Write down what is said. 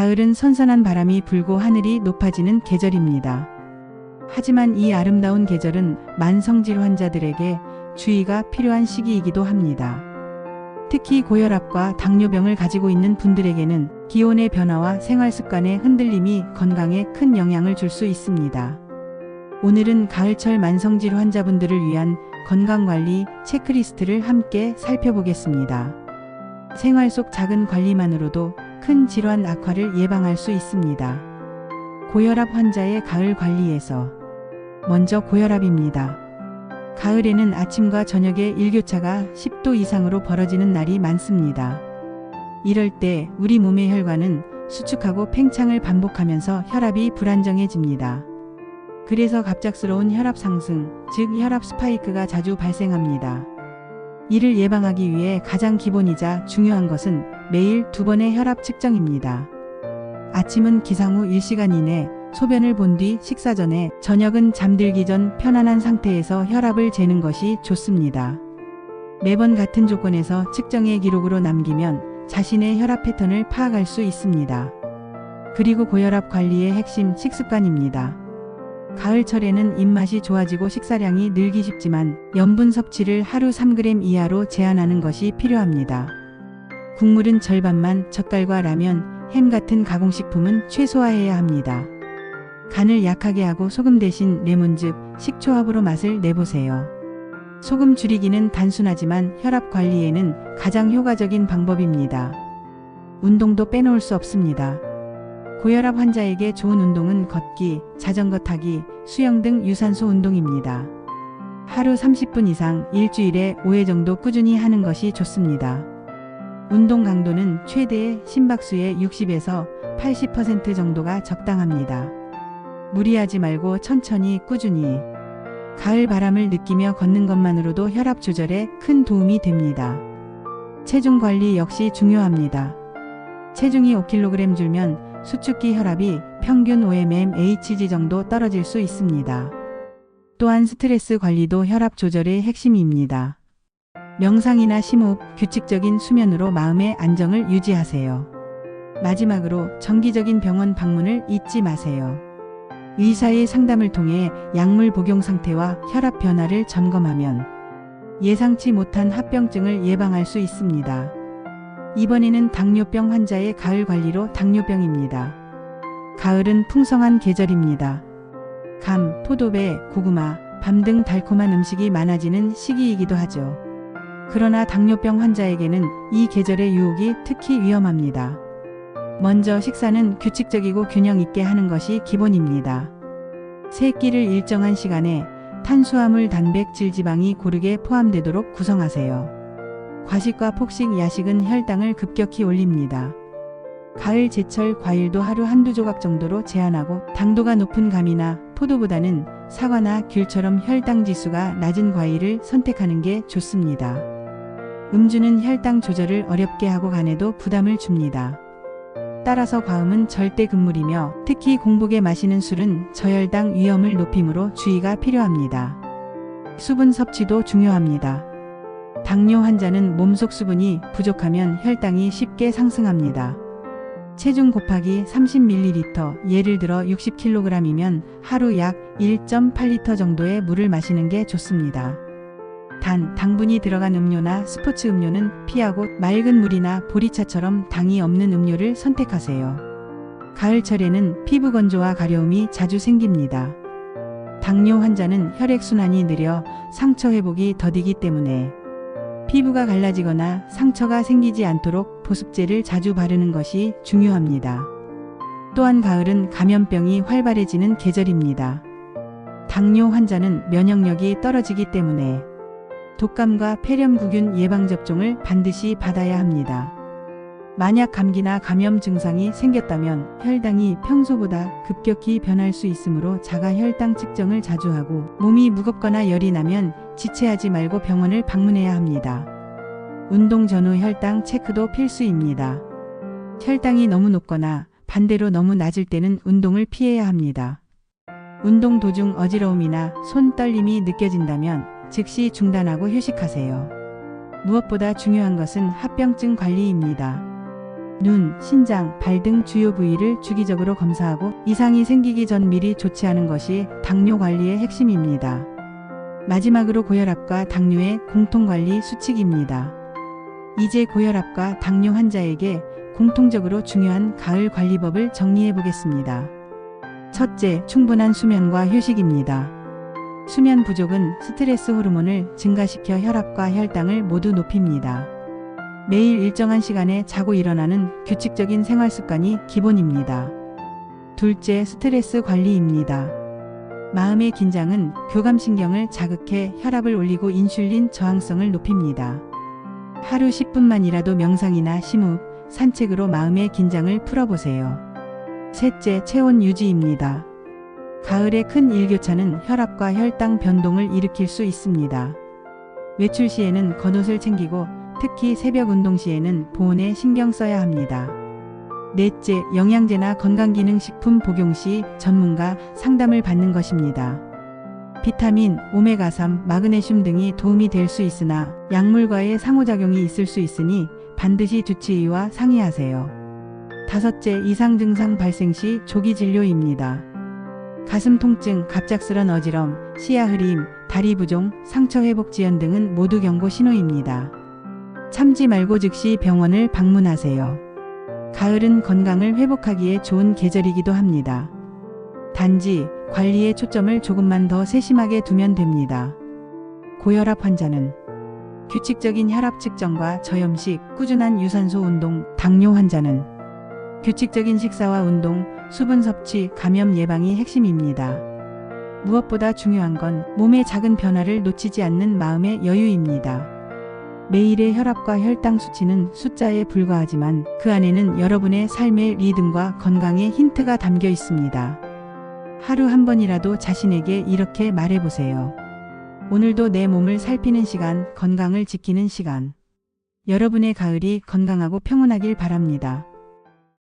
가을은 선선한 바람이 불고 하늘이 높아지는 계절입니다. 하지만 이 아름다운 계절은 만성질 환자들에게 주의가 필요한 시기이기도 합니다. 특히 고혈압과 당뇨병을 가지고 있는 분들에게는 기온의 변화와 생활 습관의 흔들림이 건강에 큰 영향을 줄 수 있습니다. 오늘은 가을철 만성질 환자분들을 위한 건강관리 체크리스트를 함께 살펴보겠습니다. 생활 속 작은 관리만으로도 큰 질환 악화를 예방할 수 있습니다. 고혈압 환자의 가을 관리에서 먼저 고혈압입니다. 가을에는 아침과 저녁에 일교차가 10도 이상으로 벌어지는 날이 많습니다. 이럴 때 우리 몸의 혈관은 수축하고 팽창을 반복하면서 혈압이 불안정해집니다. 그래서 갑작스러운 혈압 상승, 즉 혈압 스파이크가 자주 발생합니다. 이를 예방하기 위해 가장 기본이자 중요한 것은 매일 2번의 혈압 측정입니다. 아침은 기상 후 1시간 이내, 소변을 본 뒤 식사 전에, 저녁은 잠들기 전 편안한 상태에서 혈압을 재는 것이 좋습니다. 매번 같은 조건에서 측정의 기록으로 남기면 자신의 혈압 패턴을 파악할 수 있습니다. 그리고 고혈압 관리의 핵심 식습관입니다. 가을철에는 입맛이 좋아지고 식사량이 늘기 쉽지만 염분 섭취를 하루 3g 이하로 제한하는 것이 필요합니다. 국물은 절반만, 젓갈과 라면, 햄 같은 가공식품은 최소화해야 합니다. 간을 약하게 하고 소금 대신 레몬즙, 식초합으로 맛을 내보세요. 소금 줄이기는 단순하지만 혈압 관리에는 가장 효과적인 방법입니다. 운동도 빼놓을 수 없습니다. 고혈압 환자에게 좋은 운동은 걷기, 자전거 타기, 수영 등 유산소 운동입니다. 하루 30분 이상 일주일에 5회 정도 꾸준히 하는 것이 좋습니다. 운동 강도는 최대 심박수의 60에서 80% 정도가 적당합니다. 무리하지 말고 천천히 꾸준히. 가을 바람을 느끼며 걷는 것만으로도 혈압 조절에 큰 도움이 됩니다. 체중 관리 역시 중요합니다. 체중이 5kg 줄면 수축기 혈압이 평균 5mmHg 정도 떨어질 수 있습니다. 또한 스트레스 관리도 혈압 조절의 핵심입니다. 명상이나 심호흡, 규칙적인 수면으로 마음의 안정을 유지하세요. 마지막으로 정기적인 병원 방문을 잊지 마세요. 의사의 상담을 통해 약물 복용 상태와 혈압 변화를 점검하면 예상치 못한 합병증을 예방할 수 있습니다. 이번에는 당뇨병 환자의 가을 관리로 당뇨병입니다. 가을은 풍성한 계절입니다. 감, 포도배, 고구마, 밤 등 달콤한 음식이 많아지는 시기이기도 하죠. 그러나 당뇨병 환자에게는 이 계절의 유혹이 특히 위험합니다. 먼저 식사는 규칙적이고 균형 있게 하는 것이 기본입니다. 세 끼를 일정한 시간에 탄수화물, 단백질, 지방이 고르게 포함되도록 구성하세요. 과식과 폭식, 야식은 혈당을 급격히 올립니다. 가을 제철 과일도 하루 한두 조각 정도로 제한하고 당도가 높은 감이나 포도보다는 사과나 귤처럼 혈당 지수가 낮은 과일을 선택하는 게 좋습니다. 음주는 혈당 조절을 어렵게 하고 간에도 부담을 줍니다. 따라서 과음은 절대 금물이며 특히 공복에 마시는 술은 저혈당 위험을 높이므로 주의가 필요합니다. 수분 섭취도 중요합니다. 당뇨 환자는 몸속 수분이 부족하면 혈당이 쉽게 상승합니다. 체중 곱하기 30ml, 예를 들어 60kg이면 하루 약 1.8리터 정도의 물을 마시는 게 좋습니다. 당분이 들어간 음료나 스포츠 음료는 피하고 맑은 물이나 보리차처럼 당이 없는 음료를 선택하세요. 가을철에는 피부 건조와 가려움이 자주 생깁니다. 당뇨 환자는 혈액순환이 느려 상처 회복이 더디기 때문에 피부가 갈라지거나 상처가 생기지 않도록 보습제를 자주 바르는 것이 중요합니다. 또한 가을은 감염병이 활발해지는 계절입니다. 당뇨 환자는 면역력이 떨어지기 때문에 독감과 폐렴구균 예방접종을 반드시 받아야 합니다. 만약 감기나 감염 증상이 생겼다면 혈당이 평소보다 급격히 변할 수 있으므로 자가 혈당 측정을 자주 하고 몸이 무겁거나 열이 나면 지체하지 말고 병원을 방문해야 합니다. 운동 전후 혈당 체크도 필수입니다. 혈당이 너무 높거나 반대로 너무 낮을 때는 운동을 피해야 합니다. 운동 도중 어지러움이나 손 떨림이 느껴진다면 즉시 중단하고 휴식하세요. 무엇보다 중요한 것은 합병증 관리입니다. 눈, 신장, 발 등 주요 부위를 주기적으로 검사하고 이상이 생기기 전 미리 조치하는 것이 당뇨 관리의 핵심입니다. 마지막으로 고혈압과 당뇨의 공통관리 수칙입니다. 이제 고혈압과 당뇨 환자에게 공통적으로 중요한 가을 관리법을 정리해 보겠습니다. 첫째, 충분한 수면과 휴식입니다. 수면 부족은 스트레스 호르몬을 증가시켜 혈압과 혈당을 모두 높입니다. 매일 일정한 시간에 자고 일어나는 규칙적인 생활 습관이 기본입니다. 둘째, 스트레스 관리입니다. 마음의 긴장은 교감신경을 자극해 혈압을 올리고 인슐린 저항성을 높입니다. 하루 10분만이라도 명상이나 심호흡, 산책으로 마음의 긴장을 풀어보세요. 셋째, 체온 유지입니다. 가을의 큰 일교차는 혈압과 혈당 변동을 일으킬 수 있습니다. 외출 시에는 겉옷을 챙기고 특히 새벽 운동 시에는 보온에 신경 써야 합니다. 넷째, 영양제나 건강기능식품 복용 시 전문가 상담을 받는 것입니다. 비타민, 오메가3, 마그네슘 등이 도움이 될 수 있으나 약물과의 상호작용이 있을 수 있으니 반드시 주치의와 상의하세요. 다섯째, 이상 증상 발생 시 조기 진료입니다. 가슴 통증, 갑작스런 어지럼, 시야 흐림, 다리 부종, 상처 회복 지연 등은 모두 경고 신호입니다. 참지 말고 즉시 병원을 방문하세요. 가을은 건강을 회복하기에 좋은 계절이기도 합니다. 단지 관리에 초점을 조금만 더 세심하게 두면 됩니다. 고혈압 환자는 규칙적인 혈압 측정과 저염식, 꾸준한 유산소 운동, 당뇨 환자는 규칙적인 식사와 운동, 수분 섭취, 감염 예방이 핵심입니다. 무엇보다 중요한 건 몸의 작은 변화를 놓치지 않는 마음의 여유입니다. 매일의 혈압과 혈당 수치는 숫자에 불과하지만 그 안에는 여러분의 삶의 리듬과 건강의 힌트가 담겨 있습니다. 하루 한 번이라도 자신에게 이렇게 말해보세요. 오늘도 내 몸을 살피는 시간, 건강을 지키는 시간. 여러분의 가을이 건강하고 평온하길 바랍니다.